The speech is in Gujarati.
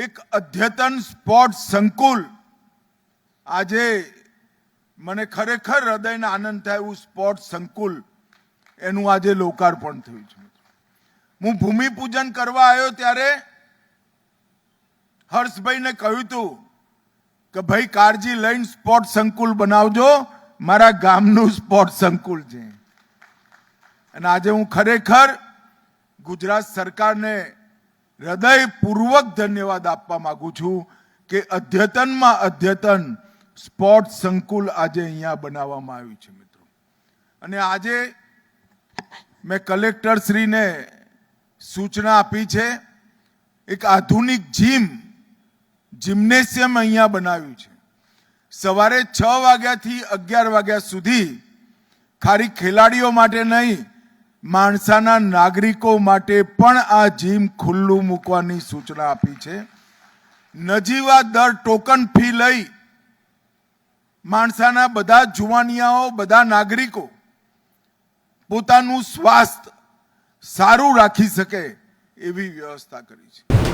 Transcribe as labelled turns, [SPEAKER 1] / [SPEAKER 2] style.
[SPEAKER 1] એક અદ્યતન સ્પોર્ટ સંકુલ આજે મને ખરેખર હૃદયને આનંદ થાય એવું સ્પોર્ટ સંકુલ એનું આજે લોકાર્પણ થયું છે. હું ભૂમિપૂજન કરવા આવ્યો ત્યારે હર્ષભાઈને કહ્યું હતું કે ભાઈ કાળજી લઈને સ્પોર્ટ સંકુલ બનાવજો, મારા ગામનું સ્પોર્ટ સંકુલ છે. અને આજે હું ખરેખર ગુજરાત સરકારને હૃદયપૂર્વક ધન્યવાદ આપવા માંગુ છું કે અદ્યતનમાં અદ્યતન સ્પોર્ટ સંકુલ આજે અહીંયા બનાવવામાં આવ્યું છે મિત્રો. અને આજે મેં કલેક્ટરશ્રીને સૂચના આપી છે, એક આધુનિક જિમ્નેશિયમ અહીંયા બનાવ્યું છે. સવારે 6 વાગ્યાથી 11 વાગ્યા સુધી ખાલી ખેલાડીઓ માટે નહીં, માણસાના નાગરિકો માટે પણ આ જીમ ખુલ્લું મૂકવાની સૂચના આપી છે. નજીવા દર ટોકન ફી લઈ માણસાના બધા જુવાનિયાઓ, બધા નાગરિકો પોતાનું સ્વાસ્થ્ય સારું રાખી શકે એવી વ્યવસ્થા કરી છે.